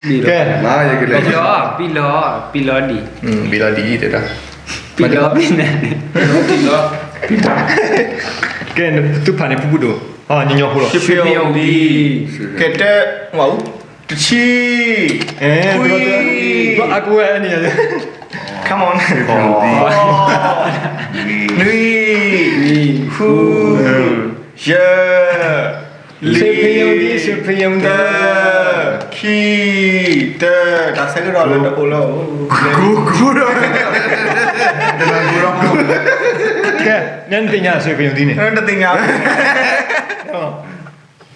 Nah, ya que le. Pilodi. Pilodi itu dah. Pilodi. Kan tu pandai pupu tu. Ah, nyanyi apa lah? Pilodi. Kita mau Ci. Tu aku ni aja. Come on. Nui. Hu. Je. Sepayung Kita. Dah saya dah ada pola. Guru. Dengan guru. Kan, nanti nya sepayung ni. Nanti tinggal.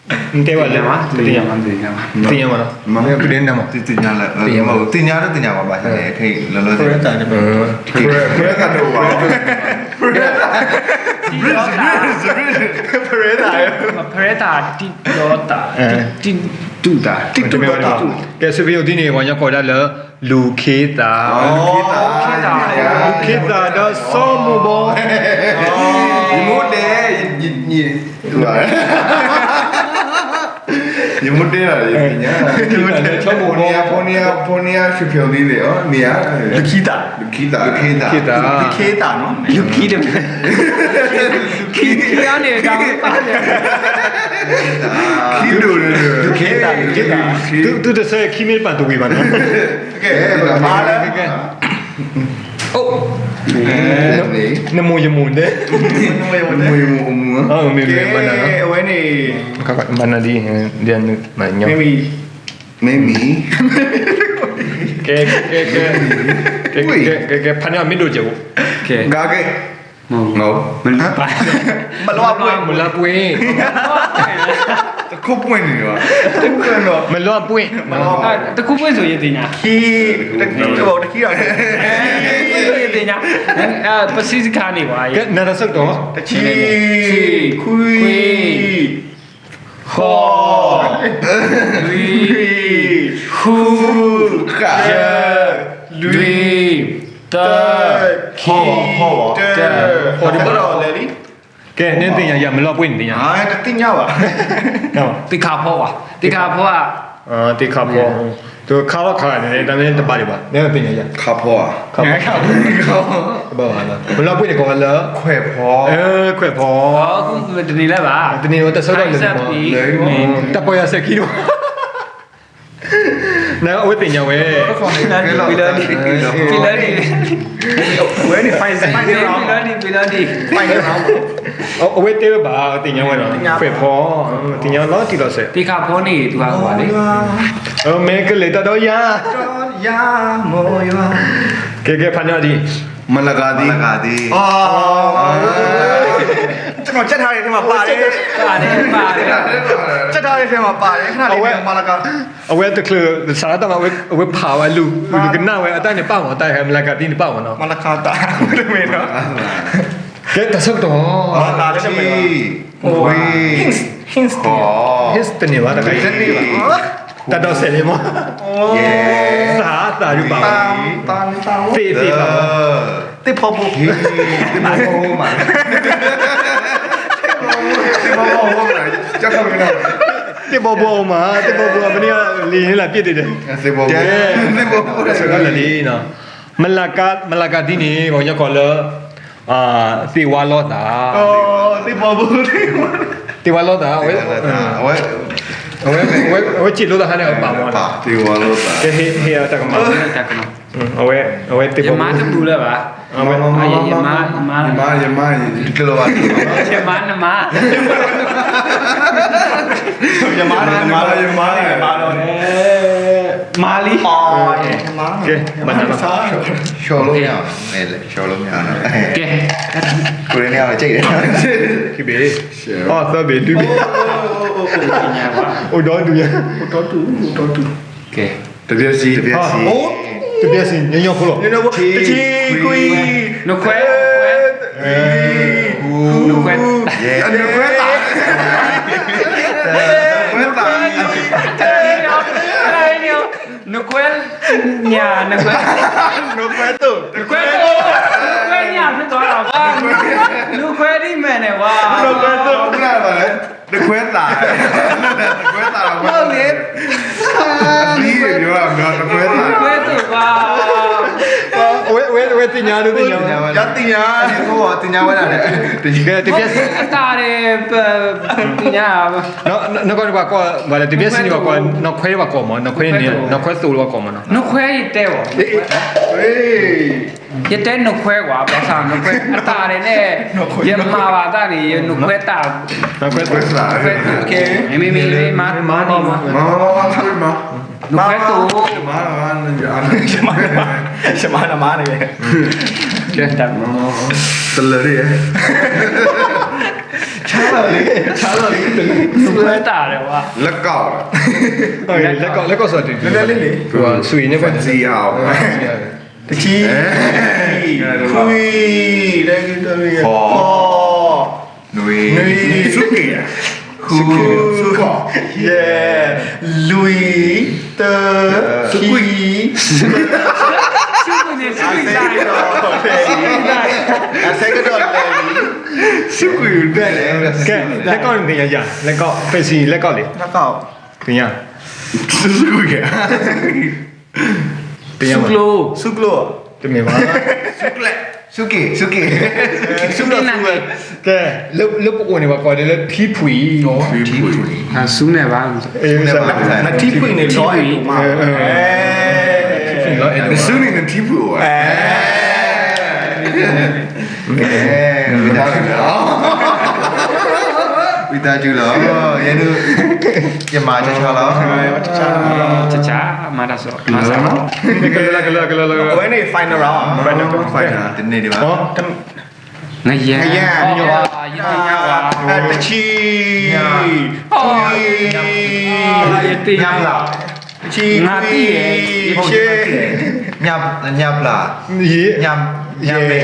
Nanti wala. Nanti yang mana? Mana tu dia nama? Tinya lah. Tinya tu tinya apa bahasa ni? Kayak lalu. Perintah ni. Perintah tu apa? Pereta Tituda. Kan sepayung ni banyak kau dah le lukita. Lukita dah semua boh. Imut deh, ni tu lah. Imut deh lah, intinya. Ponia sepayung ni deh, oh, ni ya. Kita. Kita. No? Lukida. Lukida ni dah Kita. Tu dah saya kimil pan tu gimana? Oh. Nemu jemu deh. Oh, mimi mana? Awak ni. Kakak mana dia mana? Mimi. Ke panjang mido jauh. Okay. Gage. Ngau. Melapui. Kau pun ni lah. Melapui. Teku pun so ye tinya. Kita bawa kita. So ye tinya. Persis kan ni wah. Ke nara sok tu? Ci. Kui. Ho. Lui. Hu. Je. Lui. Ho di mana lagi? Ke nanti yang melapui ni yang. Ah, nanti nyawa. Tika po wah. Tika po ah. Ti kapo. Tu kawa ni, tapi ni tempat dia. Nanti yang. Kapua. Bawa lah. Melapui ni kau lah. Kuepo. Kuepo. Oh, aku ni lah bah. Ni kita sedar le. Tak payah sekilo. Nah, awak tanya weh. Pilodi. Weh ni fine round. Pilodi. Fine round. Awak tanya bah, tanya weh no. Kuepo. Tanya lah tidak se. Tika po ni tu apa ni? Mereka letak doya. Ya, moya. Ke pandai di. Malagadi. Cuma chat hari ni mah pare. Chat hari ni mah pare. Kenapa ni Malaka? Awak tu kelu salah tak awak power lu kena awak ada ni power tak yang Melaka ni power no. Malaka tak. Ada mana? Ke tak sok tu. Tak ada mana. Hints. His tu ni wah tak kaya. Tak tahu saya ni mah. Sah juga. Tan. Ti apa? Ti popo. Cakap kena. Ti bobo mah, ti bobo apa ni ni lah piat dia. Sebo. Sekarang ni no. Melaka ni banyak kalau ti walot dah. Oh, ti popo. Ti walot dah. Awak cilo dah ada apa mana? Tiwalo ta. He tak kemana. Tak kena. Awak ti Yang bobo. mana tu lah bah. Keluar. Yang mana? Mali. Okay, mana nak? Sholom ya. Sholom ya. Okay. Kau ni apa cik? Kibe. Oh, sabi tu. Oh, dah tu ya. Okay. Terbiasa. Oh, tu biasa nyanyi apa lo? Kui. No kue. No kue. Ada kereta. No kue. Nya, no kue. No tu. No kue nya, no tu apa? No kue ni mana wah? No kue tu. Kenapa? The kereta. The kereta. Mau lihat. ပြောတာငါတကွဲတာ ခွဲတူပါ ဝဲတင်ညာလို့တင်ညာ ရတင်ညာ ဟောတင်ညာဝဲတာလေ တကယ်တပြက် အတားတယ်ညာ နော်ကတော့ကွာဘာလဲတပြက်စနေကွာနော်ခွဲပါကောမနော်ခွဲနေနော်ခွဲဆိုလို့ကောမနော် နှုတ်ခွဲရတဲ့ပေါ့ ဟေး ရတဲ့နှုတ်ခွဲကွာဘာသာနှုတ်ခွဲအတားတယ်နဲ့ရမပါတာနေနှုတ်ခွဲတာ နော်ခွဲ ကွဲတာ ခွဲတူโอเคမေမေမာနေမှာ မဆွေးမ နှုတ်ခွဲတူ မာရှမနမာနေပဲ ကဲ တက် တလရီချာလာလေ နှုတ်ခွဲတာတယ်ကွာ လက်ကောက် ဟုတ်တယ်လက်ကောဆိုတယ် နည်းနည်းလေးလေ ဟိုဆွေနေပါ စီအောင်တချီခွေးတဲ့ကိတရီဟော နွေ စုကေခုခောယေလူီတခီ စုနေစုနေတိုင်းတော့ အစကတော့လေစုကူတဲ့လေ ကဲလက်ကောတင်ညာလက်ကောဖက်စီလက်ကောလေ နောက်တော့ တင်ညာ စုကူက တင်ညာ စုကလို စုကလို့ တင်မြပါ စုကလက် စုကေ စုကလို့ ကဲလုတ်ပေါ်နေပါကွာတယ်ထီးဖွီ တီပူ ဟာစုနေပါ အေးစား နတိဖွင့်နေတော့မှာစုနေနတိဖွင့်ဝဲ ဝိတာကျူလောရဲတို့ညမာချာချာလော ချာချာမာတာဆိုမာစာမ ကလကလ ဝဲနေ final round ဖိုင်နာဒီနေ့ဒီမှာ ဟော ငရံ ရညော ရညာပါ တချီ ဟောရတိ ညပ်လာ ချီ ငါတိရဲ့ ချေ ညပ်လာ ရေ ညပ်ပဲ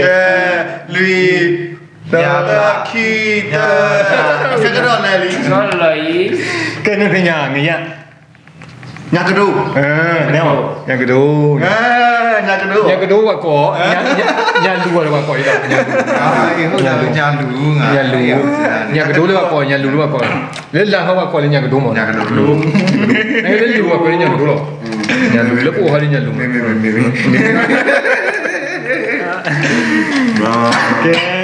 လူတခီတစကတော့လေလီ ဆိုလေ ကဲနေပညာငရ ညာကဒို နဲဟောညကတိုး ညာကဒို ညကတိုးကကောညလူကတော့ကောရတာည အေးဟုတ်တယ်ညာလူငါ ညလူညကတိုးလည်းကောညလူလည်းကောလဲလာဟောကောလည်းညကတိုးမော ညာကလူ နေလေလူကောညလူလို့ညလူလည်းပိုဟာညလူ မေ ကဲ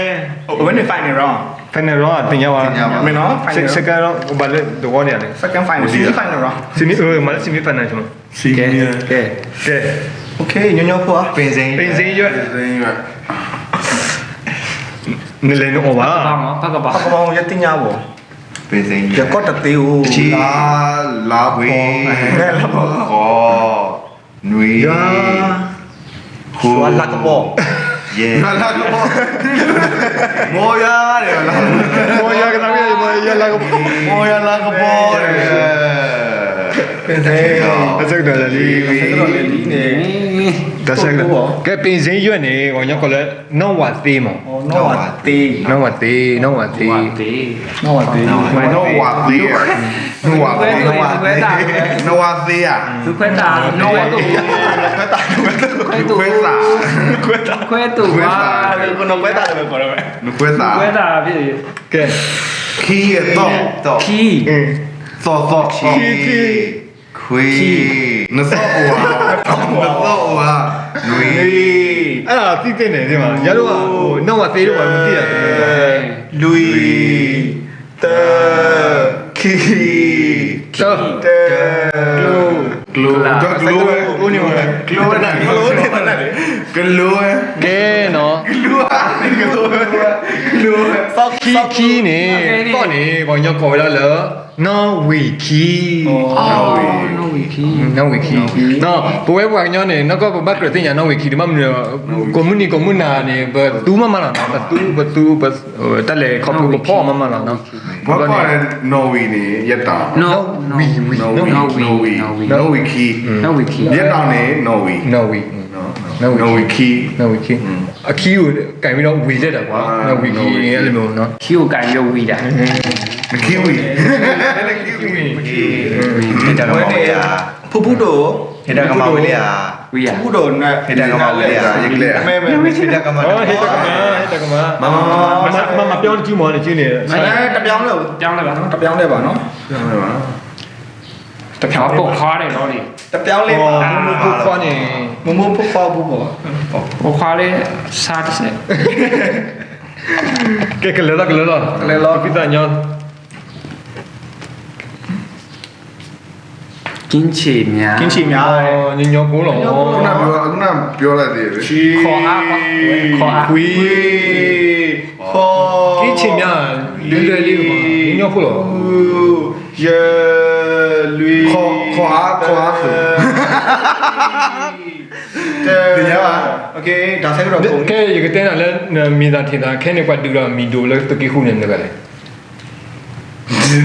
when they find it wrong ဖနေရောတင်ရပါ me no find it စကရောဘာလဲတော့နေရတယ် second final find it wrong စီမီမလာစီမီဖန်နိုင်ချမ ကဲကဲ ကဲ okay ညညဖွာ ပင်စိန် ပင်စင်းရွက်နေလေနော်ဘာ ဘာမဖကပါ ပကမောင်ရတင်ညာဘော ပင်စိန် ရကော့တတေးဦး ချီလာဝေ နဲလာဘော ခေါ်နွေ ဟိုလာကဘော ယေ လာကဘောမောရရတယ်လား မောရကနာမေမောရလာက မောရလာကဘောပင်စေ အစက်တော်လေ စကတော့လေဒီနေ တဆက်ကဲပင်စင်းရွက်နေဟောညကလည်းနောဝသေးမော နောဝတေး နောဝသေးနောဝသေး ဝါတေ နောဝတေး no what there no what ခွဲ there ခွဲတာ no what there သူခွဲတာနော်ဝဲတူ ခွဲတာ ခွဲတူ ခွဲစာ ခွဲတာ ခွဲတူပါ ကိုနော်ခွဲတာလည်းခေါ်ရမယ် no ခွဲစာ ခွဲတာဖြစ် ကဲ ခီးတော့ ခီ သောခီးခွေးနသောဝါနသောဝါနွေ အဲ့ဒါသိတဲ့နေဒီမှာရတော့ဟိုနောဝသေးတော့မသိရတယ် လူတခီ တော့ တ ဂလိုတော့ဂလို ကိုနေမှာ ဂလိုနဲ့ဂလိုနဲ့ဂလို ကဲနော် ဂလို ဆောက် ခီနေတော့နေဘောညကောရလာနော်ဝီခီ အော်နော်ဝီခီ နော်ဝီခီနော်ဘဝဘဝညနေနော်ကဘကရတင်ညာနော်ဝီခီဒီမှာကွန်မြူနီကွန်မြူနာနေဘတူမမလာနော်ဘတူတက်လေခေါပူပေါ်မမလာနော် ဘာကလဲနော်ဝီနေရက်တာ နော် ဝီဝီ နော် နော် ဝီနော်ဝီနော်ဝီခီ နော်ဝီခီ ရက်တာနေနော်ဝီ နော်ဝီ နော်ဝီခီ နော်ဝီခီအခီကိုကင်ပြီးတော့ဝီလက်တာကွာနော်ဝီခီအဲ့လိုမျိုးနော် ခီကိုကန်ရုပ်ဝီတာ ခီဝီခီဟေတာကမဝေးရ ဖူဖူတို့ ဟေတာကမဝေးရ ဝီရ ဖူဖူတို့နဲ့ ဟေတာကမဝေးရရက်လေ မဲမဲ ဟေတာကမ ဟောဟေတကမပြောင်းကြည့်မော်နေချင်းနေ တပြောင်းလို့ ပြောင်းလိုက်ပါနော် တပြောင်းလဲပါနော် တဖြောင်း ပုတ်ခွားတယ်တော့လေ တပြောင်းလေးပါ မပူခွားနေ မမပုတ်ခွားဘူးပေါ့ ပုတ်ခွားလေးစားတဲ့ ကဲလေတော့ပိတညော ကင်းချီများ ကင်းချီများတယ် ညညောကိုလော ခုနပြောလိုက်သေးတယ် ခေါ်အားခေါ်အား ခွေ ခေါ် ကိချင်းများလွယ်လွယ်လေးပါညညောကိုလော ယေလူ ခေါ်အားဆို တရားโอเคဒါဆက်တော့ပုံ ကဲရကတဲ့လည်းမိသားထင်တာခဲနေကွာတူတော့မီဒိုလည်းတကိခုနေတယ်ကလည်း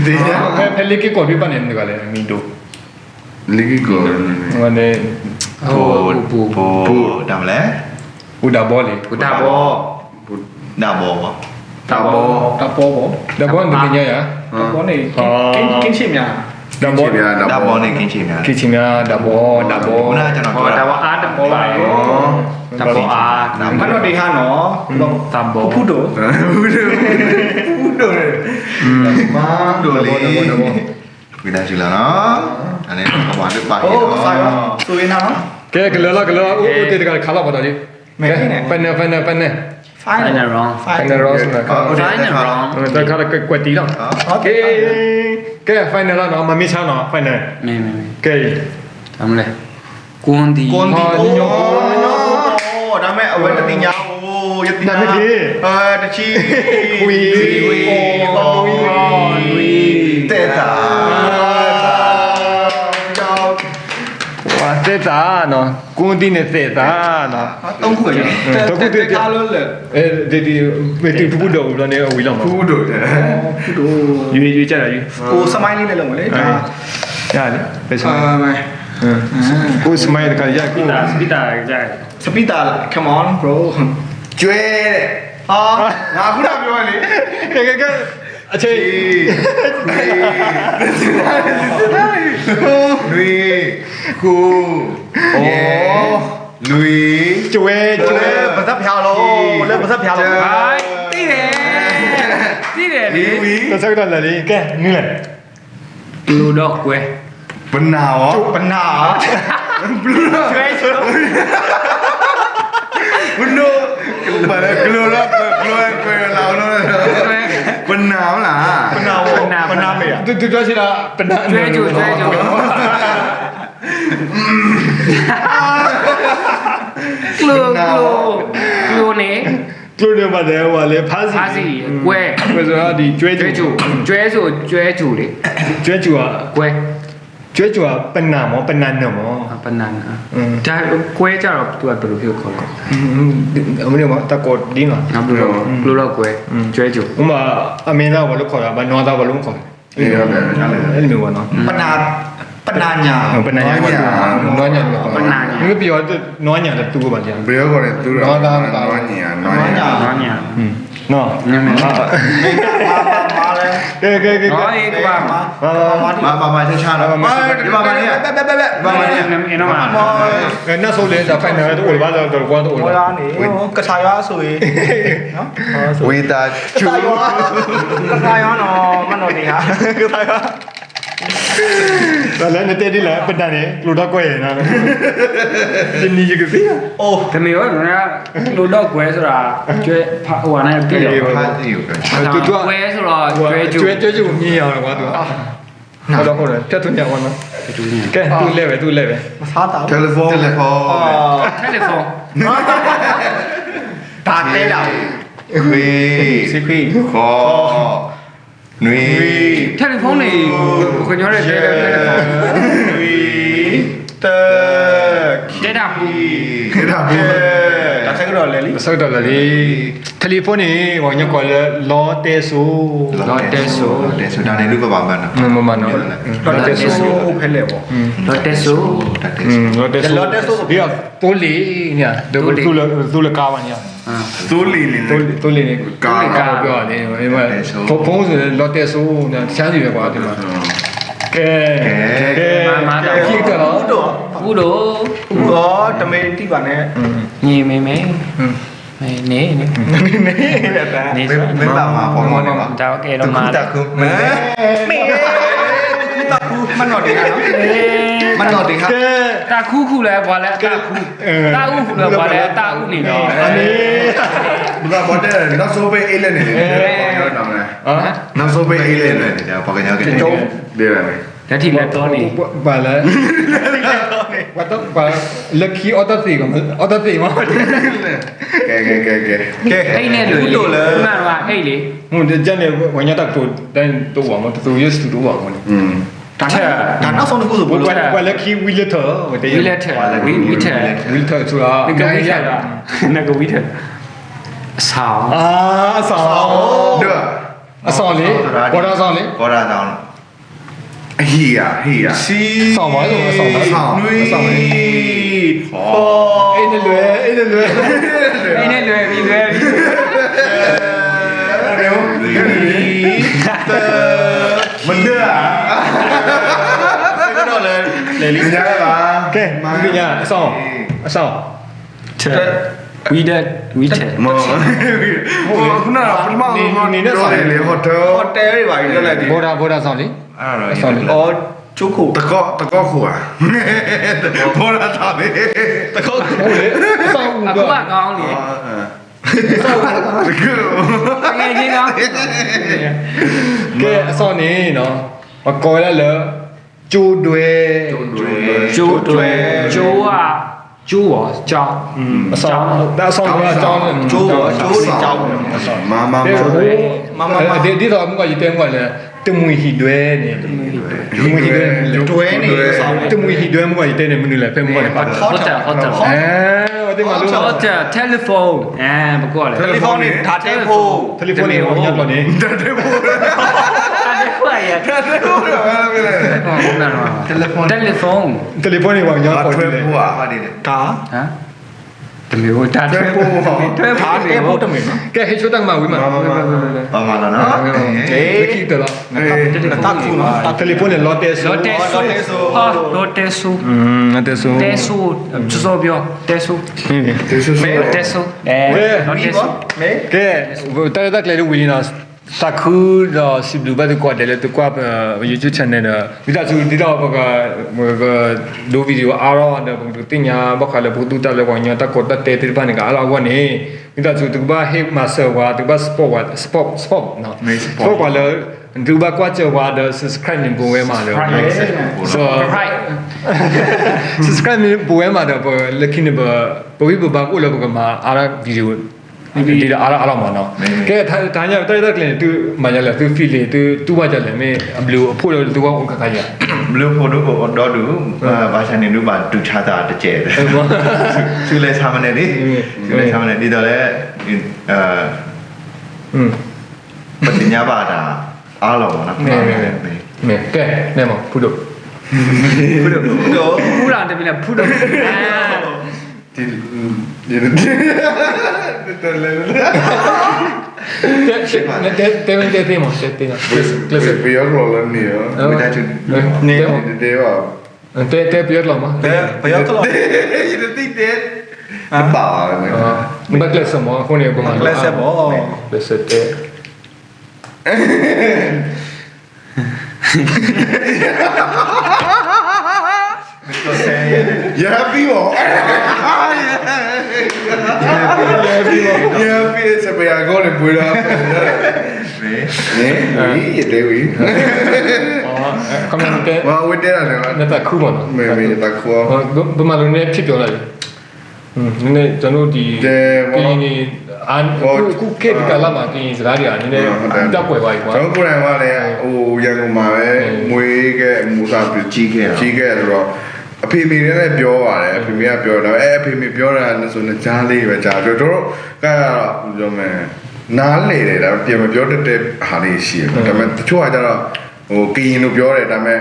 တရား ဖဲလေးကကော်ပြပါနေတယ်ကလည်းမီဒို လီကို ဟိုနေ ဘူဒါမလဲ ဥဒါဘောလေ ဘုဒ္ဓဘော ဒါဘောပါ ဒါဘော တဘောဘော ဒါဘောနေညရ ဘောနေကင်းချီများ ဒါဘော ဒါဘောနဲ့ကင်းချီများ ကိချင်းများဒါဘော ခုနကကျွန်တော် ဟော ပြော တဘောအားတဘောပါတဘောအား မတော့ဒီဟာနော် တဘော ဖုဒိုဖုဒိုမာဒိုလေးဝိဒါချီလာနော်အဲ့ဒါကဘာလို့ပါဟိုဆိုင်ရောဆိုရင်နော် ကဲကလောကလောဦးတေတကခါလာပါတော့လေပန်နေ final wrong ဖိုင်နယ်ရောစနာ final wrong တခါကကွက်တီတော့ โอเค ကဲဖိုင်နယ်တော့မမစ်ချောင်းတော့ဖိုင်နယ် မင်း ကဲ ဒါမလဲကွန်ဒီ ကွန်ဒီညောဒါမဲ့အဝဲတတိညာဟိုယတိနာတချီဝီတေတာ ဝါသက်တာနော်ကွန်တီနဲ့သက်တာနော် တုံးခွေရ တော့ခုတည်းကားလို့လေအဲဒီဝေတီဖူးတော့ဘယ်နဲ့ဝီလောက်မှာ ဖူးတို့တယ် ဖုဒို ယူကြတာယူ ဟိုစမိုင်းလေးလည်းလုံးမလေဒါ ရတယ်ပဲဆို မယ် ကိုစမိုင်းကရကို စပီတာကြိုက် စပီတာ come on bro ကျွဲတဲ့ ဟာ ငါခုနပြောလေ ကဲအချိန် လူကိုလူ ကျွဲ ပါစပ်ဖြာလို့လဲပါစပ်ဖြာလို့ ဟိုင်းတိတယ်လေ တဆက်တော့လည်းကဲနင်းလေ လူတော့ကွယ် ဘနာရော ပနာ ကျွဲချို ဘနုဘာလဲကလောလာကလောကလောနော်ဘနာမလား ပနာမေရ တူတူချီတာပနာ ကျွဲချိုလူနေ တူတယ်ပါတယ်ဟိုလေဖားစီ ဖာစီကွယ် ဆိုတော့ဒီကျွဲ ကျွဲချိုကျွဲဆိုကျွဲချိုလေ ကျွဲကျူက ကွယ် ကျွဲကျူကပနာမောပနာနော်မော ပနန်ဒါကွယ်ကြတော့သူကဘယ်လိုဖြစ်ခေါ်လဲ အမင်းမတကောဒီနော် ငါဘယ်လိုတော့ကွယ်ကျွဲချို ဥမာအမင်းသားဘာလို့ခေါ်တာဘာနွားသားဘာလို့ခေါ်လဲအဲ့လိုမျိုးနော် ပနာညာ ပနာညာနွားညာလို့ခေါ်တာဒီပြောနွားညာတဲ့သူ့ဘာညာ ဘယ်ခေါ်လဲသူတော့နွားညာ နွားညာ နော် ညမ မာလဲ ကဲ ဟောဒီကဘာမှာ မာချာတော့ဒီမှာပါနေရ ဘာမှလည်းအင်းတော့မှာ 那时候连在饭店都尾巴都关都 ဟောလာနေကထာရွာဆိုရင်နော် ဝေတာချူ ကထာရွာနော်မနော်ဒီဟာကထာရွာ 那来那带的来不单的，路到过人了，你这个谁呀？ အိုး တမီရောကလူတော့ကွယ်ဆိုတာကျွဲဟိုကနေပြည့်ရော ဖားစီကို ကွယ်ဆိုတော့ကျွဲကျူ 追就你要了，我都。好了好了，别吞讲完了。该都来呗，都来呗。 မစားတာ တယ်လီဖုန်း တယ်လီဖုန်း ဒါတဲလာ ခွေ စီခွေ ခေါ်နွေ တယ်လီဖုန်းနေကိုညောတဲ့တယ်လီဖုန်း နွေတ ဒေတာဘူး ခေတာဘူး ဒါဆက်ကတော့လေလီ 收到了哩。telephone 呢，我那个了老带数， တယ်ဆိုတာနေလူပပမှန်တာ 没嘛喏， တော့တက်ဆိုးဖဲလေပေါ့ လော်တက်ဆူ တက်တယ် 老带数，比较多哩呢，都了高完呢， သိုးလီလီ 都哩呢，高不要呢，因为风是老带数呢，相对的话对嘛。ကဲဖြစ်ကြတော့ တော့ ဘူးတော့ ဘောတမေတိပါနဲ့ ညီမေမေနေနေနေ မင်းပါမှာပေါ်မှာနေပါ ဒါကဲတော့မှာ တခုမဲ မေတကူ มันหนอดีครับมันหนอดีครับ တာခုခုလဲဘာလဲတာခုတာဥခုလဲဘာလဲတာဥနေတော့ อันนี้ ဘုရားဘာတဲ့နောက်ဆိုပဲအေးလက်နေတယ်ပြောတာမလား ฮะ နောက်ဆိုပဲအေးလက်နေတယ်ပေါ့ကညာကကျုံတယ်ရတယ် လက်ထိလက်တော်နေ ပါလဲว่าต้องပါ lucky order 4က order 4မှာ ကဲ အိတ်နဲ့လွယ်လေမှန်ပါအိတ်လေ ဟိုကျန်နေဝညာတက်တူတိုင်းတူပါမတူ used to တူပါမလို့ อืม ဒါထက် ဒါနောက်ဆုံးတစ်ခုဆိုဘယ်လို ว่า lucky wheeler ဟိုတည်း ဝီလက်ထက်ဝီထက် wheeler ဆိုတာ ငါဝီထက်တာငါကဝီထက်အဆောင် အဆောင် တော့ အဆောင်လေဘောရာဆောင်လေ ဘောရာဆောင်ဟီယာစီ ဆောင်ပါလို့အဆောင်ပါ ဆောင်နွေးဟော အဲ့နဲ့လွယ် အိတ်နဲ့လွယ်ပြီးလွယ်ပြီး မန္တရာတော့လေလီညာပါ ကဲဒီညအဆောင်ချက်ဝီထက် မောခုနကပထမနေနဲ့ဆောင်လေဟိုတယ် ဟိုတယ်တွေပါကြီးတက်လိုက်ဒီ ဘောရာဆောင်လေ အဲ့တော့ အော်ကျုပ်ခု တကောခွာဘောရာသားပဲ တကော ဟုတ်လေအဆောင် အခု တော့ ကကောင်းလေ တကော ငယ်ချင်းကောင်း ကဲအဆောင်နေနော်မကော်ရလေကျိုးတွေ ကျိုးတွေကျိုးကကျိုးရောကြောင်း အဆောင်ဒါအဆောင်ကအကြောင်း ကျိုးတွေကြောင်း မာ ဒီတော့มึงก็ยิเต็มกว่าเลยตมุยหีด้วยเนี่ยตมุยหีด้วย တွဲနေဆောင် ตมุยหีด้วยมึงก็ยิเต็มเนี่ยมึงนี่แหละเพิ่มมึงเนี่ย ဟုတ်တယ်ว่าติมารู้ ဟုတ်တယ်တယ်လီဖုန်းဘကောလေ တယ်လီဖုန်းနဲ့ဒါတဲဖို့ เทเลโฟนเนี่ยยัดก่อนนี่ တက်တယ်ဘော တယ်ခွာရတယ် တက်တယ်ဘောဟုတ်တယ် တယ်လီဖုန်း เทเลโฟนเนี่ยว่ายัดก่อน ထွေး นี่ ဖို့ဟာဒီ ဒါ ဟမ်တမျိုးတာထွဲဖို့ထွဲ ဒါ ဖို့ တဲဖို့တမင်နော် แกให้ช่วยตั้งมาวิมา ပါမလာနော် เอ๊ะคิดตลอด တက်ခုနော် เทเลโฟนเนี่ยลอเตส လော်တဲဆူဟာလော်တဲဆူ ลอเตส တဲဆူစောပြောတဲဆူ นี่ တဲဆူလော်တဲဆူ แกแต่ตะเคลวิลินาสักคูดสิบลูบัดกว่าเดลตกว่า YouTube channel น่ะวิตาซูดิดอบก็ดูวิดีโออารอเดบุติญาบคาเลบุตุตะเลกว่าญาตะกดตะเตติปานี่กะอะลาวะนี่วิตาซูตุบะเฮมาเซอร์วาตุบะสปอร์ตเนาะสปอร์ตว่าเลยตุบะกว่าจะว่าเด subscribe นี่บ่เวมาเลย so right subscribe นี่บ่เวมาเดบ่ลคินี่บ่วิบะกูเลยบ่มาอาราวิดีโอဒီအားအားမနော်ကဲဒါညတိုက်တိုက်ကလေးသူမရလဲသူ feel လေသူဘာကြလဲမင်းဘလူအဖို့လို့သူကဥက္ကဋ္ဌရ ဘလို့ဖို့တော့တော့တူဘာချန်နေလို့ပါတူချတာတကျဲတယ်သူလဲဆာမနေလေသူလဲဆာမနေဒီတော့လဲပတိညာပါတာအားလုံးနော် မဲကဲနေမဖုလို့ ဖူးလာတယ်ပြီလားဖူးတော့ ဒီတယ်တဲမစတဲနော်ကလစ် ဘယ်ရောလောလနေရောမတချူနေတယ်ပါ တဲပြရလာမ ဘယ်ရောကလော ဒီတိတဲ့ပါနေ ဘက်ကလစ်စမခုနေကမ လက်ဆက်ပေါ့ လက်ဆက်တဲ ရပြီရောရပြီစပယ်ကောနေပွေးတော့နေဝီတဲ့ဝီ ကမန်တဲ ဘာဝတ်တဲ့ရတယ် နတခုမနော် မေတခေါ် ဘမလုံးနဲ့ဖြစ်ပြောလိုက်နည်းနည်းကျွန်တော်ဒီကင်းနေအန်ခုခေတ်ကလာမှာကင်းစကားတွေကနည်းနည်းတောက်ွယ်သွားပြီကွာ ကျွန်တော်ကိုယ်တိုင်ကလည်းဟိုရန်ကုန်မှာပဲမွေးခဲ့မူစာပြကြီးခဲ့ဆိုတော့အဖေမေနဲ့ပြောပါတယ်အဖေမေကပြောတော့အဖေမေပြောတာဆိုတော့ကြားလေးပဲကြားပြောတော့ကတော့ပြောမယ်နားလေတယ်ဒါပြင်မပြောတတ်တဲ့ဟာလေးရှိတယ်ဒါပေမဲ့တချို့ကကျတော့ဟိုကရင်လိုပြောတယ်ဒါပေမဲ့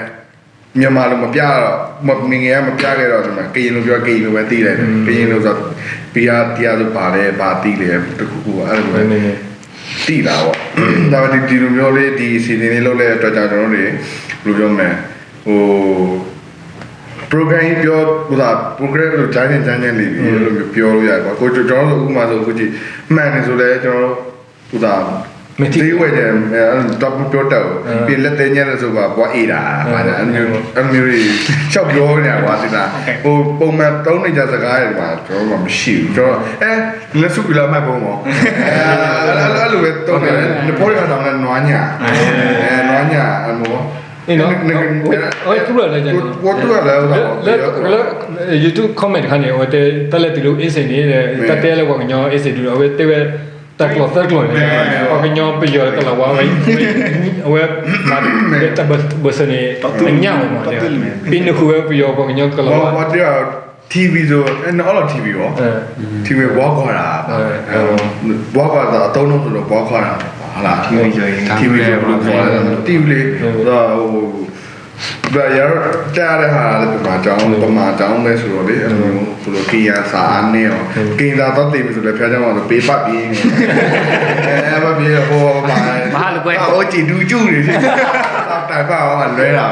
မြန်မာလိုမပြတော့မငယ်ကမပြခဲ့တော့ဒီမှာကရင်လိုပြောကရင်လိုပဲသိလိုက်တယ်ကရင်လိုဆိုဘီယာတရားဆိုပါတယ်ဘာသိလဲတခုခုအဲ့လိုပဲသိတာပေါ့ဒါပေမဲ့ဒီလိုမျိုးလေးဒီစီစဉ်လေးလုပ်လိုက်တဲ့အတွက်ကြောင့်ကျွန်တော်တို့တွေဘယ်လိုပြောမလဲဟို program ပြောဟိုဒါ program လို့ကြားနေလေးပြီးအဲ့လိုမျိုးပြောလို့ရပါကိုကျွန်တော်တို့ဥပမာဆိုခုကြည့်မှန်တယ်ဆိုလဲကျွန်တော်တို့ဟိုဒါ သေးဝဲတယ်တော့ပြောတော့ပြင်လက်သေးညက်ဆိုပါဘွားအေးတာဟာအမျိုးကြီးချောက်ပြောနေတာကွာဒီလားဟိုပုံမှန်သုံးနေကြစကားတွေမှာကျွန်တော်မရှိဘူးကျွန်တော်လက်စုပြလာမှတ်ပုံပေါ့အဲ့လိုပဲသုံးတယ်ဒီပေါ်ရအောင်လည်းနွားညာနွားညာအမော นี่เนาะโอ้ยทุกเลยจัง what do I love แล้ว YouTube comment คันเนี่ยโอ้แต่ตะเล็ติลูเอสินี่ตะเตแล้วกว่าญอเอสิดูเอาเว้เตเวตะกลอตะกลอเนี่ยพอญอไปยอตะละว่าไว้เอาเว้มาตะบสนี่อันยาวมาเนี่ยปินคูเว้ไปยอพอญอกะละว่า what do I TV ဆိုအဲ့တော့ TV ရော TV ဘွားခေါ်တာဘွားခေါ်တာအတုံးလုံးဆိုတော့ဘွားခေါ်တာဟာလား TV ဆိုရင် TV ဆိုဘယ်လိုခေါ်လဲ TV လေးဟိုဒါရတာရဟာလေပမာကြောင်းပဲဆိုတော့လေအဲ့လိုဆိုလို့ကီယာစာအနေရောကင်သာတော့တည်ပြီဆိုလည်းဖျားကြောင်းတော့ပေးပတ်ပြီးအဲ့ဘာပြေဟိုမှာဟိုကြည်ဒူးကျူနေတယ်တိုင်ပါအောင်လွဲတာ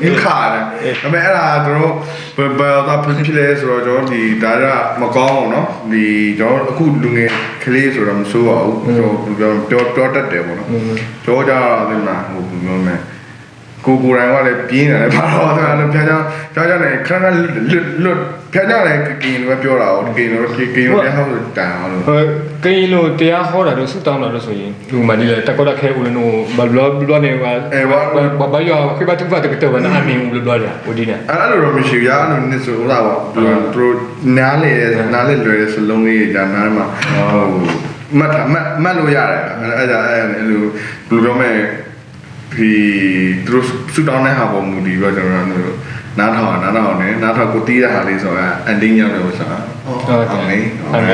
ယူခါတယ်ဒါပေမဲ့အဲ့ဒါတို့ဘယ်တော့ဖြစ်လဲဆိုတော့ကျွန်တော်ဒီဒါကမကောင်းအောင်เนาะဒီကျွန်တော်အခုလူငယ်ကလေးဆိုတော့မဆိုးပါဘူးကျွန်တော်ပြောတတ်တယ်ပေါ့နော်ပြောကြတယ်မှာဟိုပြောမယ်ကိုကိုရိုင်းကလည်းပြင်းတယ်ဘာလို့ဆိုတော့ဖျားကြောင်းနေခဏလွတ်ဖျားကြောင်းလည်းကင်းလို့ပြောတာဟုတ်ကင်းလို့လည်းဟောတန်အောင်လို့ကင်းလို့တရားဟောတာလို့ဆူတောင်းတာလို့ဆိုရင်လူမနီလေတကောတခဲဦးလို့ဘလောနေကဘာရောခိဘတ်ဖတ်တဲ့ကတော့နာမည်ဦးလို့ပြောတယ်ဦးဒီနဲ့အဲ့လိုတော့မရှိရအဲ့လိုနစ်ဆိုတော့ပေါ့သူတို့နားလေလွယ်တဲ့စလုံးလေးဒါနားမှာဟိုမှတ်လို့ရတယ်အဲ့ဒါအဲ့လိုဘယ်လိုပြောမလဲဒီသူတို့စူတောင်းတဲ့ဟာပုံမူတည်ပြီးတော့ကျွန်တော်တို့နားထောင်ကိုတီးတဲ့ဟာလေးဆိုတော့အန်တင်းရောက်တယ်ဆိုတော့ဟုတ်တ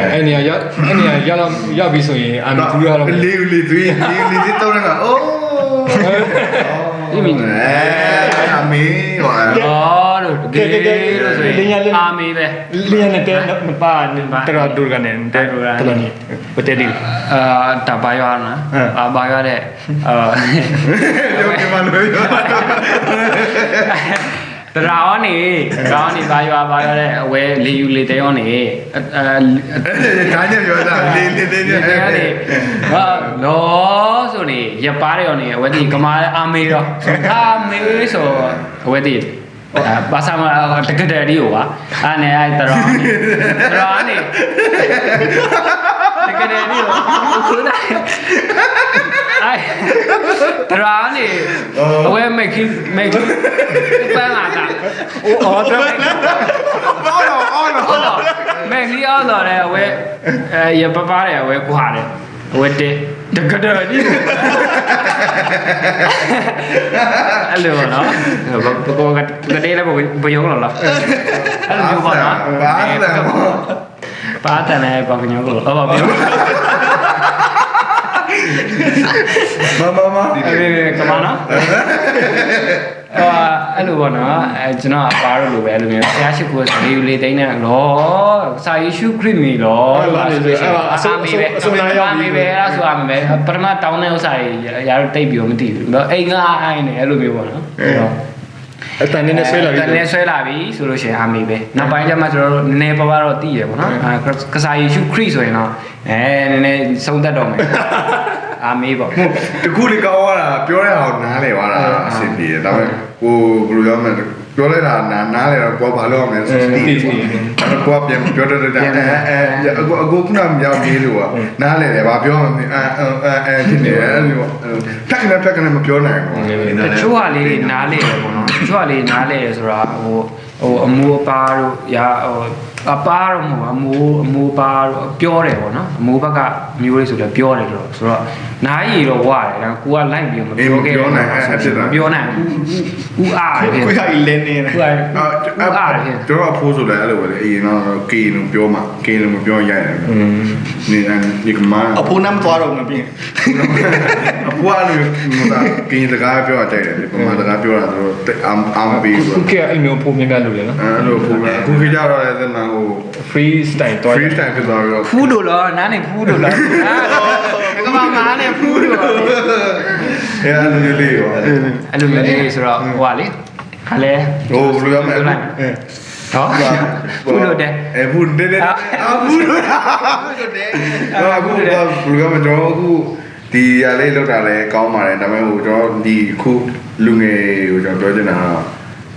ယ်အဲ့နေရာရောက်ပြီဆိုရင်အာမီသူရတော့လေးသွေးတောင်းနေတာအိုးဒီမင်းအာမီဟောလို့ကေလို့ဆိုရင်အာမီပဲလင်းနေတဲ့မပါတရဒူကနေတဲ့တလနီဘတဲ့ဒီတဘာရွာနော်ဘာရွာတဲ့ပြောကြမှာလို့တရာောနေဘာရွာတဲ့အဝဲလေယူလေတဲရောနေခိုင်းနေပြောတာလေနေဟာလောဆိုနေရပါးရောနေအဝဲဒီကမာအာမေးတော့အာမေးဆိုအဝဲဒီဘာသာမတကတဲ့ဒီဟောပါအဲ့နဲ့အဲ့တရာနေတကတဲ့ဒီဟောခုနအဲ့တရာနေအဝဲမိတ်ပန်းလာတာအော်တယ်အော်မဲကြီးအော်တော့တယ်အဝဲရပါတယ်အဝဲကွာတယ်အဝဲတဲ့တကတဲ့ဒီအဲ့လိုနော်ဘောကတည်းကဘယုံလားအဲ့လိုပေါ့နော်ပါတန်လည်းဘောကညောလို့ဘာပြောမကမနော်အဲ့လိုပေါ့နော်ကျွန်တော်အပါလို့လိုပဲအဲ့လိုမျိုးဆရာရှိခိုးဆိုလေးလေးတိုင်းနဲ့လောစာရေးရှုခရစ်မီလောအဆာမေးပဲအဲ့ဆိုအမေပဲပထမတောင်းတဲ့ဥစ္စာတွေရာတော့တိတ်ပြီးတော့မသိဘူးအိမ်ကအိုင်းနေအဲ့လိုမျိုးပေါ့နော်အတန်နဲ့ဆွဲလာပြီဆိုလို့ရှိရင်အာမေပဲနောက်ပိုင်းကျမှကျွန်တော်တို့နည်းနည်းပါးပါတော့သိရပေါ့နော်ကစားယေရှုခရစ်ဆိုရင်တော့နည်းနည်းဆုံးသက်တော့မယ်အာမေပေါ့တကူလေးကောင်းသွားတာပြောရအောင်နားလေသွားတာအဆင်ပြေတယ်ဒါပေမဲ့ကိုဘယ်လိုပြောမလဲပြောလိုက်တာနားလေတော့ကိုဘာလို့အောင်လဲဆိုတော့အဲ့ကိုပြန်ပြောတဲ့အခုခုနကမြောက်ပြေးလို့နားလေတယ်ဘာပြောမှမဖြစ်ဖြစ်နေတယ်အဲ့လိုဖက်ကနေမပြောနိုင်ဘူးတချို့ဟာလေးနားလေတယ်ပေါ့နော်တချို့ဟာလေးနားလေတယ်ဆိုတာဟိုအမူအပါတို့ရာဟိုအပါတော့မဟုတ်အမူပါတော့ပြောတယ်ပေါ့နော်အမူဘက်ကမျိုးလေးဆိုလည်းပြောတယ်ဆိုတော့နားရီတော့ဝရတယ်ဒါကိုကလိုက်ပြီးမပြောခဲ့ဘူးပြောနိုင်ဦးအားတယ်ကိုကလင်းနေတယ်ဦးအားတယ်ကျွန်တော်အဖိုးဆိုလည်းအဲ့လိုပဲလေအရင်တော့ကေလို့ပြောမှကေလို့မပြောရိုက်တယ်ဒီကမာအဖိုးနမ်းသွားတော့မပြင်အဖိုးကလည်းကေစကားပြောကြတယ်ဒီပမာစကားပြောတာဆိုတော့အမ်ဘီခုကအဲ့မျိုးပုံမြင်ပြလို့လေနော်အဲ့လိုပုံမြင်ခုကြတော့လည်းဒီမှာဟို free style တော့ free style ဖြစ်သွားပြီးတော့ဖူးလို့လားနားနေဖူးလို့လားကမမာနဲ့ဖူးလို့အဲ့လိုမျိုးလေးရောအဲ့လိုမျိုးလေးဆိုတော့ဟိုကလေခါလဲဟိုဘယ်လိုရမလဲနော်ဖူးလို့တယ်ဖူးတယ်ဖူးလို့တယ်အခုဘယ်လိုရမလဲကျွန်တော်အခုဒီ ဒီရလေးလောက်တာလည်းကောင်းပါတယ်ဒါပေမဲ့ဟိုကျွန်တော်ဒီခုလူငယ်ကိုကျွန်တော်ပြောချင်တာတော့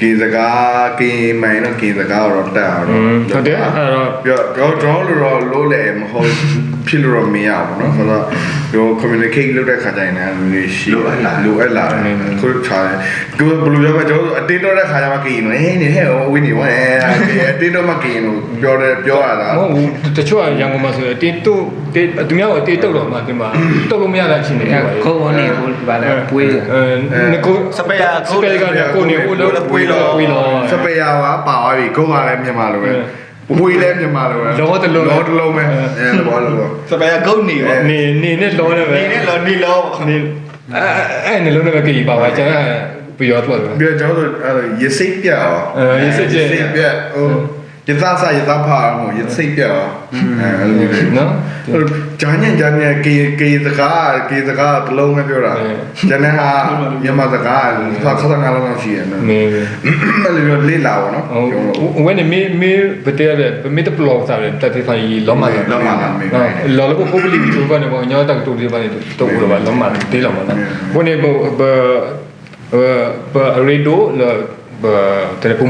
ကင်စကားကင်မိုင်တော့ကင်စကားတော့တက်အောင်တော့ ဟုတ်တယ်အဲ့တော့ ပြောကျွန်တော်တို့လို့လည်းမဟုတ်ဖြစ်လို့မရဘူးเนาะဆိုတော့ပြော communicate လုပ်တဲ့ခါကျရင်လည်းလူရှိလိုအပ်လာတယ်ခုချာသူဘယ်လိုပြောမလဲကျွန်တော်အတင်းတော့တဲ့ခါကျမှကင်နော်ဟဲ့နေဟဲ့ဝင်းနေဝဲအတင်းတော့မကင်လို့ပြောရတာ မဟုတ်ဘူးတချို့ရန်ကုန်မှာဆိုရင်တင်းတို့သူများကိုတင်းတုတ်တော့မှဒီမှာတုတ်လို့မရတဲ့အချိန်တွေပါ ခုံနေကိုဘာလဲပွေး ငကို စပယ်ယာ စပယ်ကကိုနေဦးလို့ပွေးလို့ စပယ်ယာကပါသွားပြီကိုကလည်းမြန်မာလိုပဲဝေးလည်းမြန်မာလိုပဲလောတလုံးပဲအဲဘောလို့ စပယ်ယာဂုတ်နေပဲ နေနဲ့လောနေပဲ နေနဲ့လောနေလော နေအဲ့နေလုံးနဲ့ပဲကြည်ပါပါကျန်ပြီးတော့တော့ ပြီးတော့ကျွန်တော်တို့ရစိတ်ပြအောင်ရစိတ်ပြဟိုရသစာရသဖာဟိုရစိတ်ပြအောင်အဲလိုနော်ဂျာညံကေစကားတလုံးပဲပြောတာဂျန်နဲ့ဟာမြန်မာစကားခါခါငါလုံးရှိရနော် မေး အဲ့လိုလေးလာပါနော် ဝင်းနေမေဘတဲရမေတပလောစားတယ်တက်ဖိုင်လောမလာလောလကိုပိုပလီဗီဒီယိုကနေပေါ့ညောတက်တူလေးပါနေတော့ဘောပါလောမတေးလောမနော်ဝင်းနေဘရေဒိုတဲ့ပုံ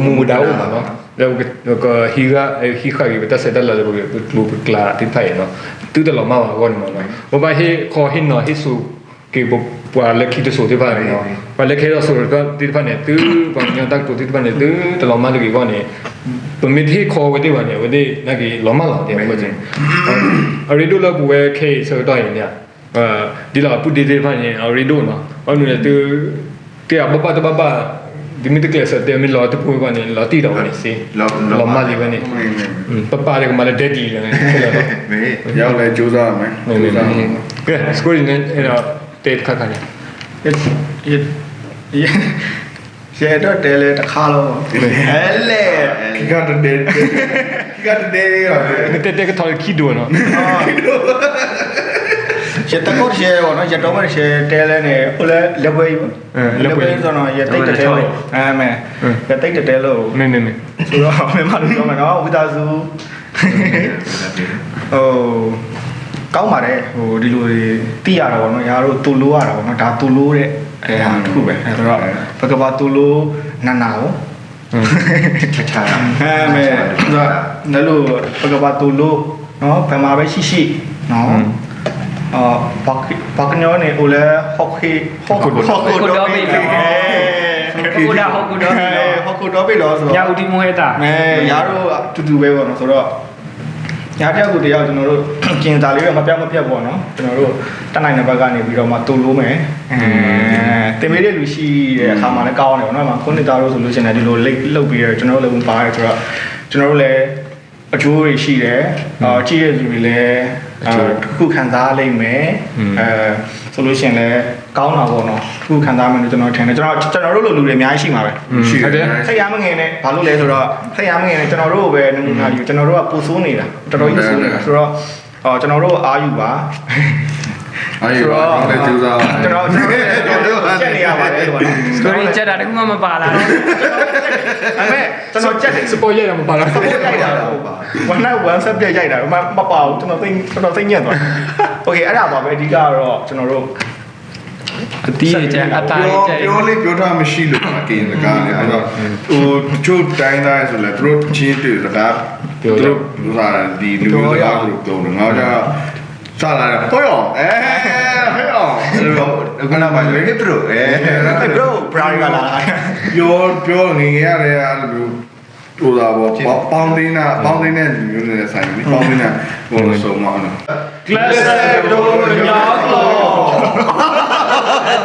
မူဒါဦးပါနော်แล้วก็ฮีก็ไปตัดเสร็จแล้วก็ลูกกลาที่ไทยเนาะตื้อตลอดมาว่าก่อนเนาะบ่ว่าให้ขอให้เนาะให้สู่เก็บว่าเล็กคิดสู่ที่บ้านเนาะว่าเล็กคิดสู่ก็ที่บ้านเนี่ยตื้อบางอย่างตั้งตัวที่บ้านเนี่ยตื้อตลอดมาเลยก่อนเนี่ยปมิที่ขอไว้ที่บ้านเนี่ยว่าได้นักกีฬามาหล่อเดียวก็จริงเอารีดูแล้วกูเว้เคสต่อยเนี่ยดีละพูดดีๆบ้านเนี่ยเอารีดูเนาะเอาเนี่ยตื้อเกี่ยบ้าဒီမီတကလစတဲ့မီလောတပူကနေလောတီတော့နေစီလောမလီကနေပပရကမလည်းဒက်ဒီလည်းမေး ရောက်လဲကြိုးစားမယ် ကဲစကိုရင်းနဲ့အဲ့တော့တေခါခါနေ ရှယ်တော့တဲလေတစ်ခါလုံးဟဲလေ ခိကတတဲ့ရတယ် တက်ကထော်ခီဒိုနော် ရှယ်တကောရှယ်ပေါ့နော်ရတော့မရှယ်တဲလဲနေဟိုလဲလက်ပွဲပေါ့လက်ပွဲဆိုတော့ရတိတ်တဲလို့အဲမဲရတိတ်တဲလို့ နေ ဆိုတော့မြန်မာလူပြောမှာနော်ဝိသားစုဟိုကောင်းပါတယ်ဟိုဒီလိုတွေသိရတာပေါ့နော်ညာတို့တူလို့ရတာပေါ့နော်ဒါတူလို့တဲ့အဲဟာတစ်ခုပဲအဲဆိုတော့ဘကဘာတူလို့နာနာကိုချာအဲမဲဆိုတော့လည်းလို့ဘကဘာတူလို့နော်ဘယ်မှာပဲရှိနော်ปักเนาะเนี่ยโอเลฮอกคูดอไปဟိုဒါဟိုကူတော့ ฮอกคูดอไปလို့ဆိုတော့ ညာဦးဒီမိုဟေတာ ညာတို့တူတူပဲပေါ့နော်ဆိုတော့ညာတယောက်ကိုတယောက်ကျွန်တော်တို့ကျင်စာလေးပဲမပြောင်းမပြတ်ပေါ့နော်ကျွန်တော်တို့တက်နိုင်တဲ့ဘက်ကနေပြီးတော့မှတူလို့မယ်တင်မေးတဲ့လူရှိတဲ့အခါမှာလည်းကောင်းတယ်ပေါ့နော်ခုနှစ်သားတို့ဆိုလို့ရှိရင်ဒီလိုလိတ်လုတ်ပြီးတော့ကျွန်တော်တို့လည်းပါတယ်ဆိုတော့ကျွန်တော်တို့လည်းအကျိုးတွေရှိတယ်ကြည့်ရတဲ့လူတွေလည်းခုခံစားလိမ့်မယ်ဆိုလို့ရှိရင်လည်းကောင်းတာပေါ့နော်ခုခံစားမယ်လို့ကျွန်တော်ထင်တယ်ကျွန်တော်တို့လိုလူတွေအများကြီးရှိမှာပဲ ဟုတ်တယ် စိတ်ရမငယ်နဲ့ဘာလို့လဲဆိုတော့စိတ်ရမငယ်နဲ့ကျွန်တော်တို့ပဲနမူနာယူကျွန်တော်တို့ကပူဆိုးနေတာတော်တော်ကြီးဆိုးနေတာဆိုတော့ကျွန်တော်တို့အာယူပါအဲ့ဒီတော့လည်းကြိုးစားပါ ကျွန်တော်ချက်နေရပါတယ်ဆိုတော့ စတိုရီချက်တာတခုမှမပါလာဘူး အဲ့မဲ့ကျွန်တော်ချက်တယ် စပေါ်ရရမပါလား စပို့ရိုက်တာဟုတ်ပါone night one set ပြရိုက်တာမပါဘူးကျွန်တော်သိညံ့သွားโอเคအဲ့ဒါပါပဲအဓိကတော့ကျွန်တော်တို့ အတီးချက်အတားချက် ပြောလေးပြောထားမရှိလို့အကင်းစကားလေအဲ့တော့ဟိုချို့တိုင်းတိုင်းဆိုလဲသူတို့ချင်းတွေ့စကားသူတို့လူစားဒီလူမျိုးစကားကိုပြောတယ်ငါကစလာတယ်ဟောရောဟဲ့ရောကနမလေးကတူဘရိုဘရာရီကလာပြောငငယ်ရတယ်အဲ့လိုမျိုးဟိုသာပေါ့ပေါင်းတင်းတဲ့လူမျိုးနဲ့ဆိုင်နေပေါင်းတင်းတဲ့ဟိုလိုဆိုမှနော် ကလပ်စက်တို့ညောင်း